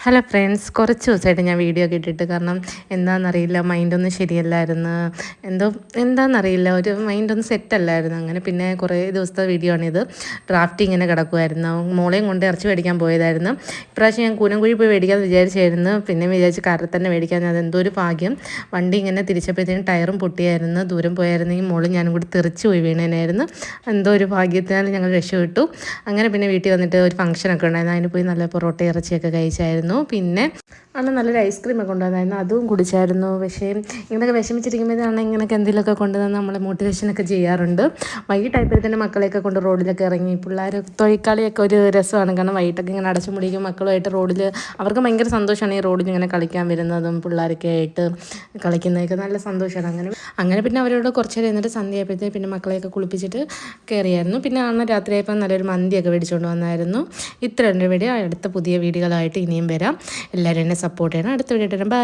Hello friends, കുറച്ച് ദിവസമായിട്ട് ഞാൻ വീഡിയോ ഒക്കെ ഇട്ടിട്ട് കാരണം എന്താണെന്നറിയില്ല, മൈൻഡൊന്നും ശരിയല്ലായിരുന്നു. എന്താണെന്നറിയില്ല, ഒരു മൈൻഡൊന്നും സെറ്റല്ലായിരുന്നു. അങ്ങനെ പിന്നെ കുറേ ദിവസത്തെ വീഡിയോ ആണിത്. ഡ്രാഫ്റ്റ് ഇങ്ങനെ കിടക്കുമായിരുന്നു. മോളെയും കൊണ്ട് ഇറച്ചി മേടിക്കാൻ പോയതായിരുന്നു. ഇപ്രാവശ്യം ഞാൻ കൂനംകുഴി പോയി മേടിക്കാമെന്ന് വിചാരിച്ചായിരുന്നു. പിന്നെ വിചാരിച്ച് കാറിൽ തന്നെ മേടിക്കാൻ. അതെന്തോ ഒരു ഭാഗ്യം. വണ്ടി ഇങ്ങനെ തിരിച്ചപ്പോഴത്തേക്കും ടയറും പൊട്ടിയായിരുന്നു. ദൂരം പോയായിരുന്നെങ്കിൽ മോളും ഞാനും കൂടി തെറിച്ച് പോയി വീണേനായിരുന്നു. എന്തോ ഒരു ഭാഗ്യത്തിനാൽ ഞങ്ങൾ രക്ഷപ്പെട്ടു. അങ്ങനെ പിന്നെ വീട്ടിൽ വന്നിട്ട് ഒരു ഫംഗ്ഷനൊക്കെ ഉണ്ടായിരുന്നു. അതിന് പോയി നല്ല പൊറോട്ട ഇറച്ചിയൊക്കെ കഴിച്ചായിരുന്നു. പിന്നെ അന്ന് നല്ലൊരു ഐസ്ക്രീമൊക്കെ കൊണ്ടുവന്നായിരുന്നു, അതും കുടിച്ചായിരുന്നു. പക്ഷേ ഇങ്ങനെയൊക്കെ വിഷമിച്ചിരിക്കുമ്പോഴാണ് ഇങ്ങനെയൊക്കെ എന്തെങ്കിലുമൊക്കെ കൊണ്ടുവന്ന് നമ്മളെ മോട്ടിവേഷനൊക്കെ ചെയ്യാറുണ്ട്. വൈകിട്ടായപ്പോഴത്തേനും മക്കളെയൊക്കെ കൊണ്ട് റോഡിലൊക്കെ ഇറങ്ങി. പിള്ളേർ തൊഴിൽക്കളിയൊക്കെ ഒരു രസമാണ്. കാരണം വൈകിട്ടൊക്കെ ഇങ്ങനെ അടച്ചു മുടിക്കും മക്കളുമായിട്ട് റോഡിൽ അവർക്ക് ഭയങ്കര സന്തോഷമാണ് ഈ റോഡിൽ ഇങ്ങനെ കളിക്കാൻ വരുന്നതും പിള്ളേരൊക്കെ ആയിട്ട് കളിക്കുന്നതൊക്കെ നല്ല സന്തോഷമാണ്. അങ്ങനെ പിന്നെ അവരോട് കുറച്ച് നേരം എന്നിട്ട് സന്ധ്യയായപ്പോഴത്തേക്ക് പിന്നെ മക്കളെയൊക്കെ കുളിപ്പിച്ചിട്ട് കയറിയായിരുന്നു. പിന്നെ അന്ന് രാത്രിയായപ്പോൾ നല്ലൊരു മന്തിയൊക്കെ മേടിച്ചുകൊണ്ട് വന്നായിരുന്നു. ഇത്ര ഉണ്ട് വീഡിയോ. അടുത്ത പുതിയ വീഡിയോകളായിട്ട് ഇനിയും വരാം. എല്ലാവരും എന്നെ സപ്പോർട്ട് ചെയ്യണം. അടുത്ത വീഡിയോ ഇടാം. ബൈ.